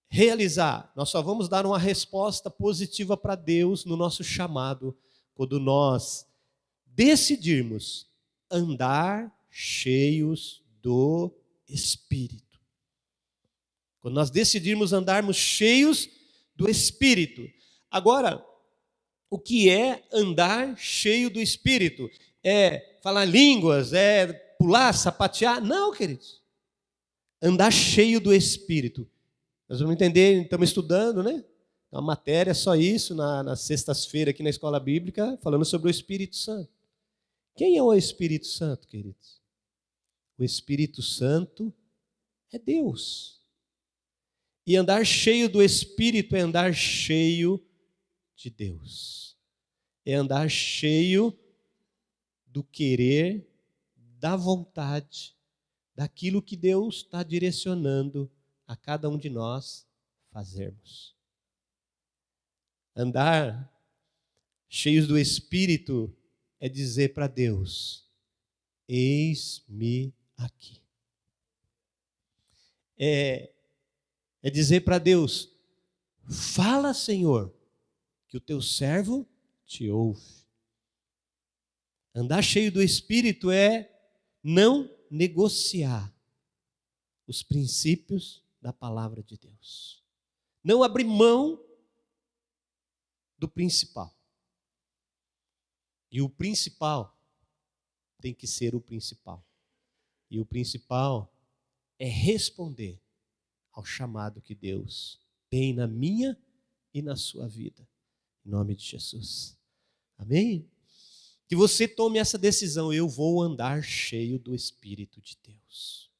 realizar, nós só vamos dar uma resposta positiva para Deus no nosso chamado, quando nós decidirmos andar cheios do Espírito. Quando nós decidirmos andarmos cheios do Espírito. Agora, o que é andar cheio do Espírito? É falar línguas, é pular, sapatear? Não, queridos. Andar cheio do Espírito. Nós vamos entender, estamos estudando, né? Uma matéria, só isso, nas sextas-feiras aqui na Escola Bíblica, falando sobre o Espírito Santo. Quem é o Espírito Santo, queridos? O Espírito Santo é Deus. E andar cheio do Espírito é andar cheio de Deus. É andar cheio do querer, da vontade, daquilo que Deus está direcionando a cada um de nós fazermos. Andar cheios do Espírito é dizer para Deus, eis-me aqui. É dizer para Deus, fala, Senhor, que o teu servo te ouve. Andar cheio do Espírito é não negociar os princípios da palavra de Deus. Não abrir mão do principal. E o principal tem que ser o principal. E o principal é responder ao chamado que Deus tem na minha e na sua vida. Em nome de Jesus. Amém? Que você tome essa decisão, eu vou andar cheio do Espírito de Deus.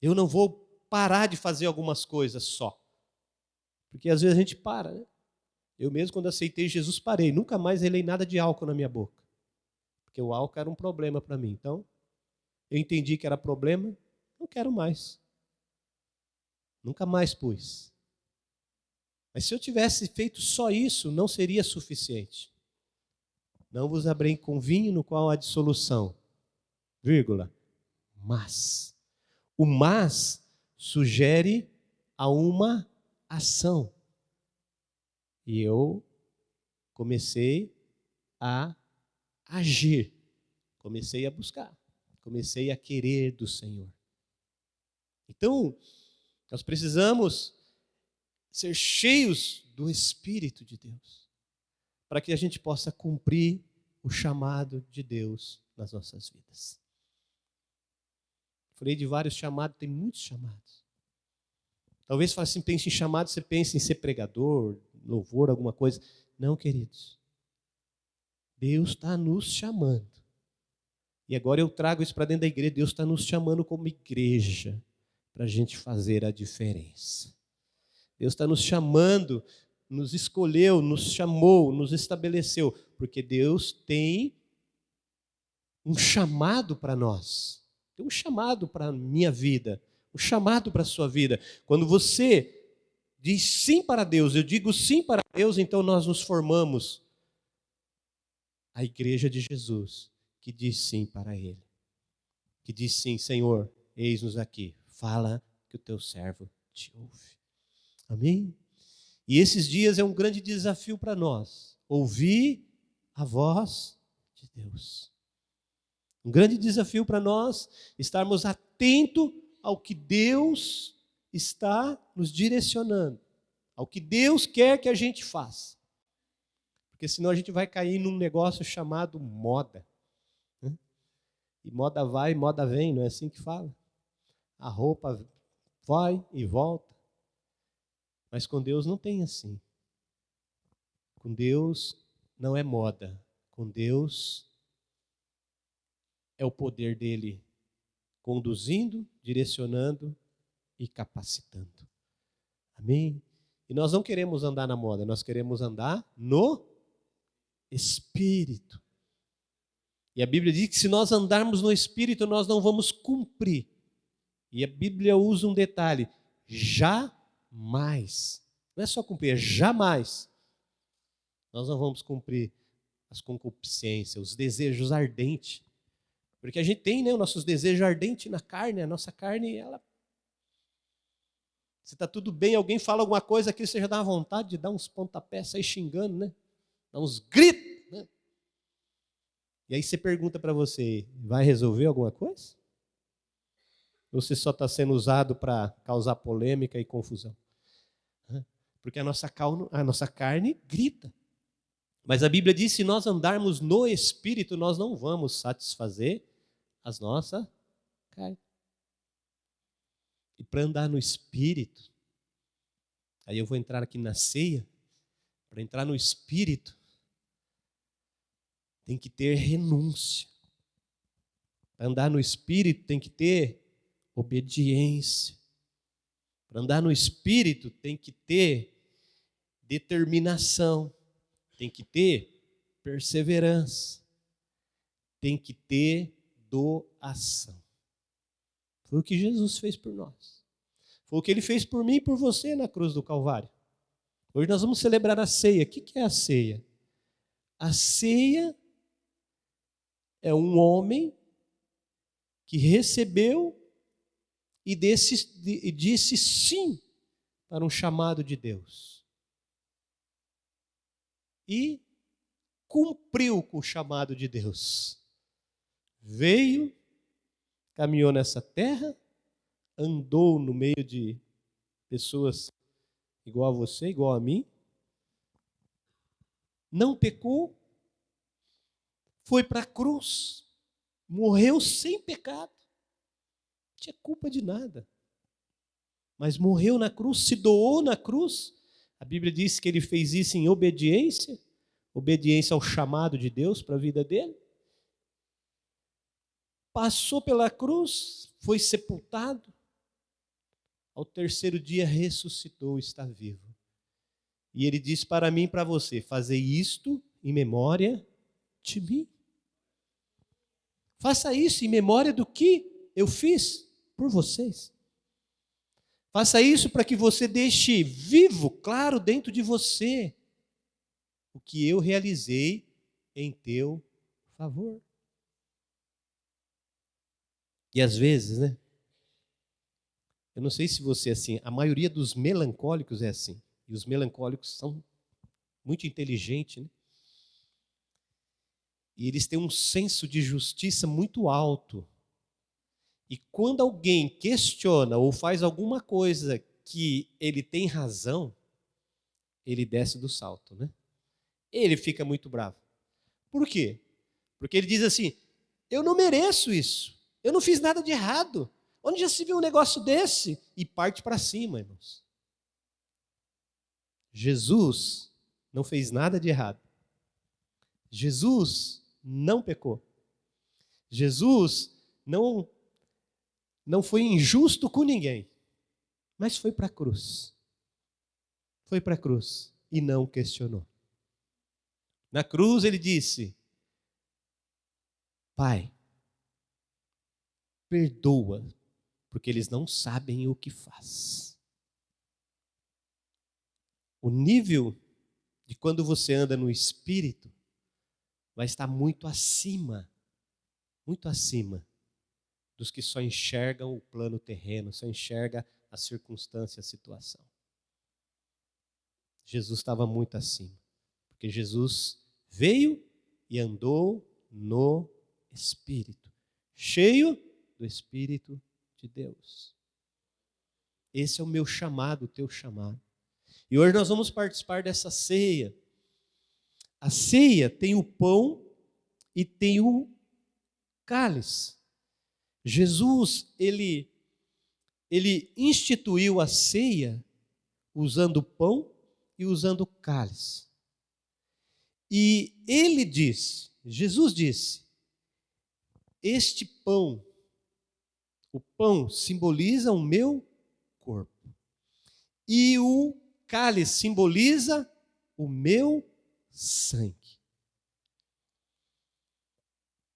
Eu não vou parar de fazer algumas coisas só. Porque às vezes a gente para, né? Eu mesmo, quando aceitei Jesus, parei. Nunca mais relei nada de álcool na minha boca. Porque o álcool era um problema para mim. Então, eu entendi que era problema, não quero mais. Nunca mais pus. Mas se eu tivesse feito só isso, não seria suficiente. Não vos abreim com vinho no qual há dissolução. Vírgula. Mas. O mas sugere a uma ação. E eu comecei a agir, comecei a buscar, comecei a querer do Senhor. Então, nós precisamos ser cheios do Espírito de Deus, para que a gente possa cumprir o chamado de Deus nas nossas vidas. Falei de vários chamados, tem muitos chamados. Talvez fale assim, pense em chamado, você pense em ser pregador, louvor, alguma coisa. Não, queridos. Deus está nos chamando. E agora eu trago isso para dentro da igreja. Deus está nos chamando como igreja para a gente fazer a diferença. Deus está nos chamando, nos escolheu, nos chamou, nos estabeleceu, porque Deus tem um chamado para nós. Tem um chamado para a minha vida, um chamado para a sua vida. Quando você diz sim para Deus, eu digo sim para Deus, então nós nos formamos a igreja de Jesus, que diz sim para Ele. Que diz sim, Senhor, eis-nos aqui, fala que o teu servo te ouve. Amém? E esses dias é um grande desafio para nós, ouvir a voz de Deus. Um grande desafio para nós estarmos atentos ao que Deus está nos direcionando, ao que Deus quer que a gente faça. Porque senão a gente vai cair num negócio chamado moda. E moda vai, moda vem, não é assim que fala? A roupa vai e volta. Mas com Deus não tem assim. Com Deus não é moda. Com Deus é o poder dele conduzindo, direcionando e capacitando. Amém? E nós não queremos andar na moda, nós queremos andar no Espírito. E a Bíblia diz que se nós andarmos no Espírito, nós não vamos cumprir. E a Bíblia usa um detalhe: jamais. Não é só cumprir, é jamais. Nós não vamos cumprir as concupiscências, os desejos ardentes. Porque a gente tem, né, os nossos desejos ardentes na carne, a nossa carne, ela... Se está tudo bem, alguém fala alguma coisa aqui, você já dá uma vontade de dar uns pontapés, sair xingando, né? Dar uns gritos, né? E aí você pergunta para você, vai resolver alguma coisa? Ou você só está sendo usado para causar polêmica e confusão? Porque a nossa carne grita. Mas a Bíblia diz que se nós andarmos no Espírito, nós não vamos satisfazer as nossas carnes. E para andar no Espírito, aí eu vou entrar aqui na ceia, para entrar no Espírito, tem que ter renúncia. Para andar no Espírito tem que ter obediência. Para andar no Espírito tem que ter determinação. Tem que ter perseverança. Tem que ter doação. Foi o que Jesus fez por nós. Foi o que Ele fez por mim e por você na cruz do Calvário. Hoje nós vamos celebrar a ceia. O que é a ceia? A ceia é um homem que recebeu e disse sim para um chamado de Deus. E cumpriu com o chamado de Deus. Veio, caminhou nessa terra, andou no meio de pessoas igual a você, igual a mim, não pecou, foi para a cruz, morreu sem pecado, não tinha culpa de nada, mas morreu na cruz, se doou na cruz. A Bíblia diz que ele fez isso em obediência ao chamado de Deus para a vida dele. Passou pela cruz, foi sepultado, ao terceiro dia ressuscitou, está vivo. E ele diz para mim e para você, fazei isto em memória de mim. Faça isso em memória do que eu fiz por vocês. Faça isso para que você deixe vivo, claro, dentro de você, o que eu realizei em teu favor. E às vezes, né? Eu não sei se você é assim, a maioria dos melancólicos é assim. E os melancólicos são muito inteligente, né? E eles têm um senso de justiça muito alto. E quando alguém questiona ou faz alguma coisa que ele tem razão, ele desce do salto, né? Ele fica muito bravo. Por quê? Porque ele diz assim: eu não mereço isso. Eu não fiz nada de errado. Onde já se viu um negócio desse? E parte para cima, irmãos. Jesus não fez nada de errado. Jesus não pecou. Jesus não foi injusto com ninguém, mas foi para a cruz. Foi para a cruz e não questionou. Na cruz ele disse: Pai, perdoa, porque eles não sabem o que faz. O nível de quando você anda no Espírito vai estar muito acima dos que só enxergam o plano terreno, só enxerga a circunstância, a situação. Jesus estava muito acima, porque Jesus veio e andou no Espírito, cheio do Espírito de Deus. Esse é o meu chamado, o teu chamado. E hoje nós vamos participar dessa ceia. A ceia tem o pão e tem o cálice. Jesus, ele instituiu a ceia usando o pão e usando o cálice. E ele disse, Jesus disse, este pão, o pão simboliza o meu corpo. E o cálice simboliza o meu sangue.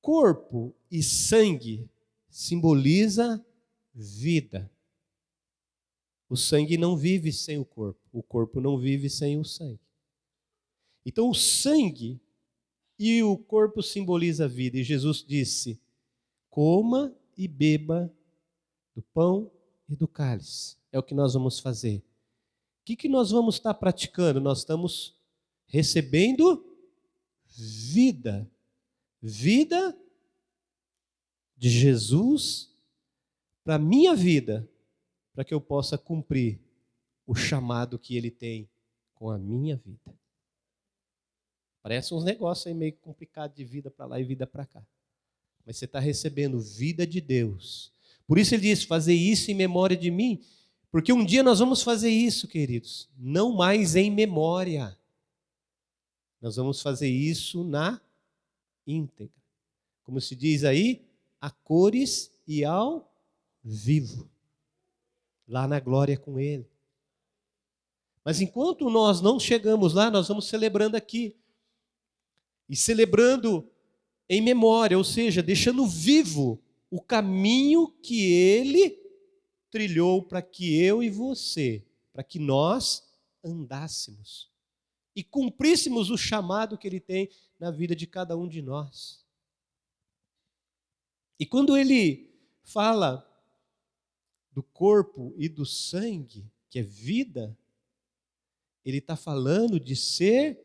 Corpo e sangue simboliza vida. O sangue não vive sem o corpo não vive sem o sangue. Então o sangue e o corpo simboliza a vida. E Jesus disse: coma e beba do pão e do cálice. É o que nós vamos fazer. O que nós vamos estar praticando? Nós estamos recebendo vida. Vida de Jesus para a minha vida, para que eu possa cumprir o chamado que Ele tem com a minha vida. Parece uns negócios aí meio complicados de vida para lá e vida para cá. Mas você está recebendo vida de Deus. Por isso Ele diz, fazer isso em memória de mim, porque um dia nós vamos fazer isso, queridos, não mais em memória. Nós vamos fazer isso na íntegra. Como se diz aí, a cores e ao vivo. Lá na glória com Ele. Mas enquanto nós não chegamos lá, nós vamos celebrando aqui. E celebrando em memória, ou seja, deixando vivo o caminho que Ele trilhou para que eu e você, para que nós andássemos e cumpríssemos o chamado que Ele tem na vida de cada um de nós. E quando Ele fala do corpo e do sangue, que é vida, Ele está falando de ser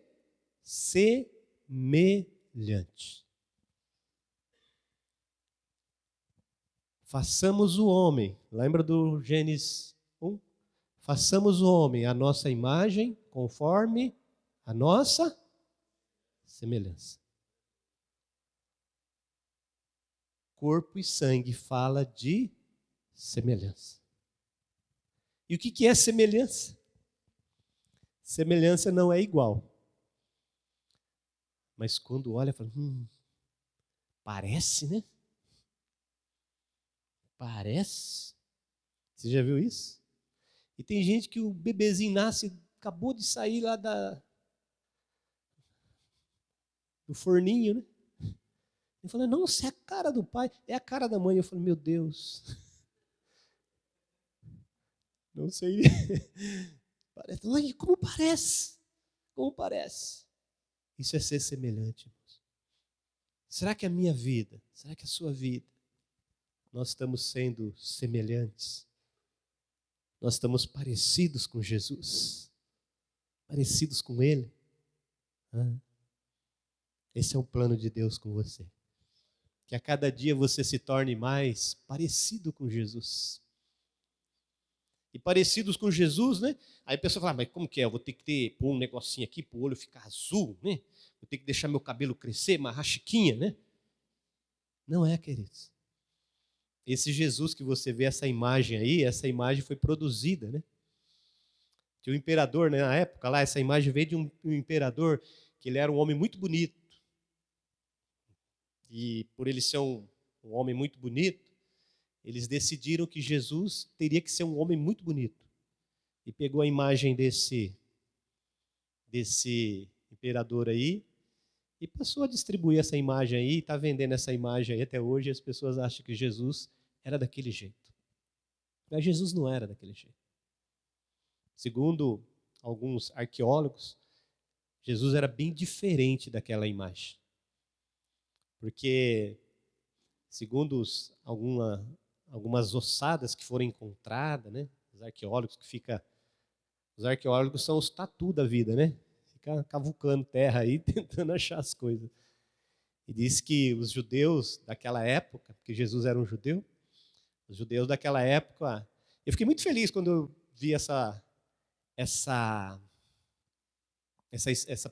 semelhante. Façamos o homem, lembra do Gênesis 1? Façamos o homem a nossa imagem, conforme a nossa semelhança. Corpo e sangue fala de semelhança. E o que é semelhança? Semelhança não é igual. Mas quando olha, fala, parece, né? Parece. Você já viu isso? E tem gente que o bebezinho nasce, acabou de sair lá do forninho, né? Eu falei, nossa, é a cara do pai, é a cara da mãe. Eu falei, meu Deus. Não sei. Parece. Ai, como parece? Como parece? Isso é ser semelhante, irmãos. Será que a minha vida, será que a sua vida, nós estamos sendo semelhantes? Nós estamos parecidos com Jesus? Parecidos com Ele? Esse é o plano de Deus com você. Que a cada dia você se torne mais parecido com Jesus. E parecidos com Jesus, né? Aí a pessoa fala, mas como que é? Eu vou ter que pôr um negocinho aqui para o olho ficar azul, né? Vou ter que deixar meu cabelo crescer, uma rachiquinha, né? Não é, queridos. Esse Jesus que você vê, essa imagem aí, essa imagem foi produzida, né? Tinha um imperador, né, na época lá, essa imagem veio de um imperador que ele era um homem muito bonito. E por ele ser um homem muito bonito, eles decidiram que Jesus teria que ser um homem muito bonito. E pegou a imagem desse imperador aí e passou a distribuir essa imagem aí, está vendendo essa imagem aí até hoje, e as pessoas acham que Jesus era daquele jeito. Mas Jesus não era daquele jeito. Segundo alguns arqueólogos, Jesus era bem diferente daquela imagem. Porque, segundo algumas ossadas que foram encontradas, né? Os arqueólogos são os tatu da vida, né? Fica cavucando terra aí, tentando achar as coisas. E diz que os judeus daquela época, porque Jesus era um judeu, os judeus daquela época, eu fiquei muito feliz quando eu vi essa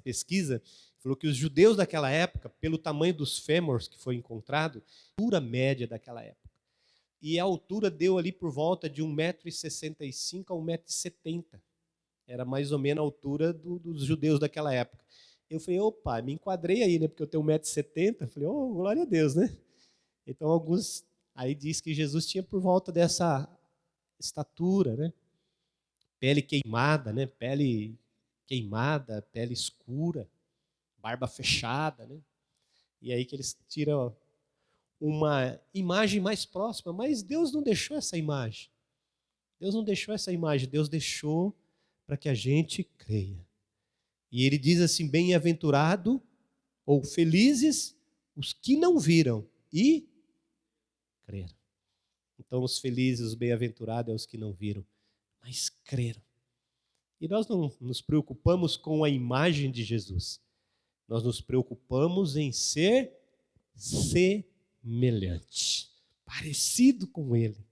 pesquisa, falou que os judeus daquela época, pelo tamanho dos fêmurs que foi encontrado, a altura média daquela época. E a altura deu ali por volta de 1,65 m a 1,70 m. Era mais ou menos a altura dos judeus daquela época. Eu falei, opa, me enquadrei aí, né? Porque eu tenho 1,70 m. Falei, oh, glória a Deus, né? Então, alguns aí diz que Jesus tinha por volta dessa estatura, né? Pele queimada, né? Pele queimada, pele escura, barba fechada, né? E aí que eles tiram uma imagem mais próxima, mas Deus não deixou essa imagem. Deus não deixou essa imagem, Deus deixou para que a gente creia. E ele diz assim, bem-aventurado ou felizes os que não viram e creram. Então os felizes, os bem-aventurados é os que não viram, mas creram. E nós não nos preocupamos com a imagem de Jesus. Nós nos preocupamos em ser semelhante, parecido com Ele,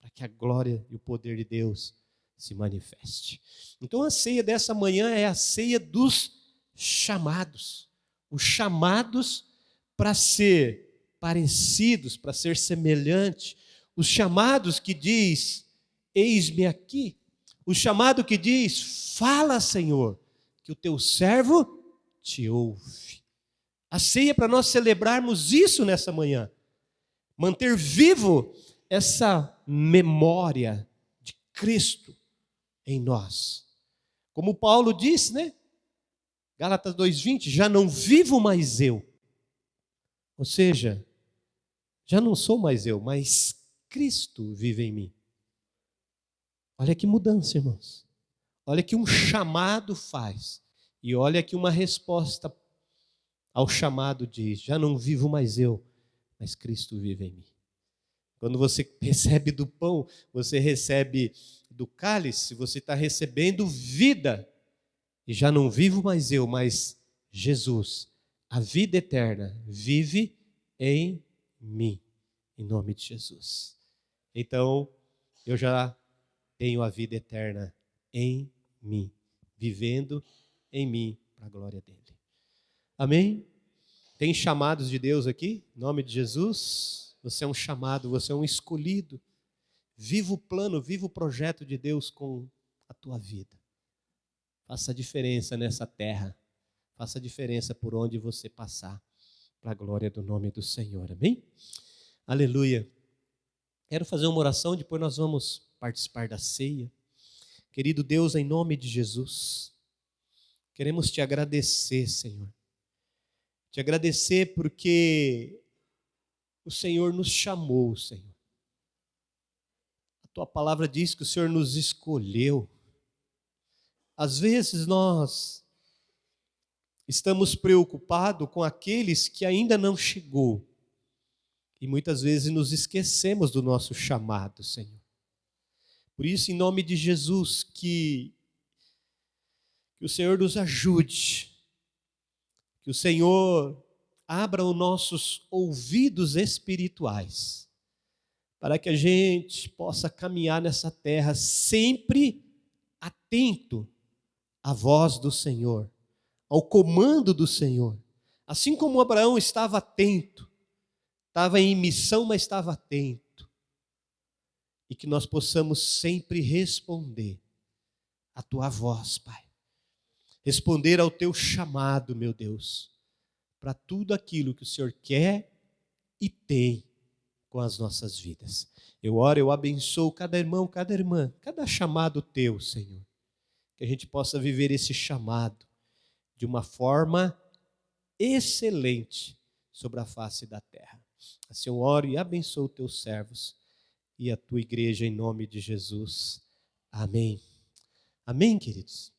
para que a glória e o poder de Deus se manifeste. Então a ceia dessa manhã é a ceia dos chamados. Os chamados para ser parecidos, para ser semelhante. Os chamados que diz, eis-me aqui. O chamado que diz, fala, Senhor, que o teu servo te ouve. A ceia é para nós celebrarmos isso nessa manhã. Manter vivo essa memória de Cristo em nós. Como Paulo disse, né? Gálatas 2:20, já não vivo mais eu. Ou seja, já não sou mais eu, mas Cristo vive em mim. Olha que mudança, irmãos. Olha que um chamado faz. E olha que uma resposta ao chamado diz, já não vivo mais eu, mas Cristo vive em mim. Quando você recebe do pão, você recebe do cálice, você está recebendo vida. E já não vivo mais eu, mas Jesus, a vida eterna, vive em mim. Em nome de Jesus. Então, eu já tenho a vida eterna em mim, vivendo em mim, para a glória dele. Amém? Tem chamados de Deus aqui? Em nome de Jesus. Você é um chamado, você é um escolhido. Viva o plano, viva o projeto de Deus com a tua vida. Faça a diferença nessa terra. Faça a diferença por onde você passar. Para a glória do nome do Senhor. Amém? Aleluia. Quero fazer uma oração, depois nós vamos participar da ceia. Querido Deus, em nome de Jesus, queremos te agradecer, Senhor. Te agradecer porque o Senhor nos chamou, Senhor. A tua palavra diz que o Senhor nos escolheu. Às vezes nós estamos preocupados com aqueles que ainda não chegou. E muitas vezes nos esquecemos do nosso chamado, Senhor. Por isso, em nome de Jesus, que o Senhor nos ajude Que o Senhor abra os nossos ouvidos espirituais, para que a gente possa caminhar nessa terra sempre atento à voz do Senhor, ao comando do Senhor. Assim como Abraão estava atento, estava em missão, mas estava atento. E que nós possamos sempre responder à tua voz, Pai. Responder ao teu chamado, meu Deus, para tudo aquilo que o Senhor quer e tem com as nossas vidas. Eu oro, eu abençoo cada irmão, cada irmã, cada chamado teu, Senhor. Que a gente possa viver esse chamado de uma forma excelente sobre a face da terra. Assim eu oro e abençoo teus servos e a tua igreja em nome de Jesus. Amém. Amém, queridos.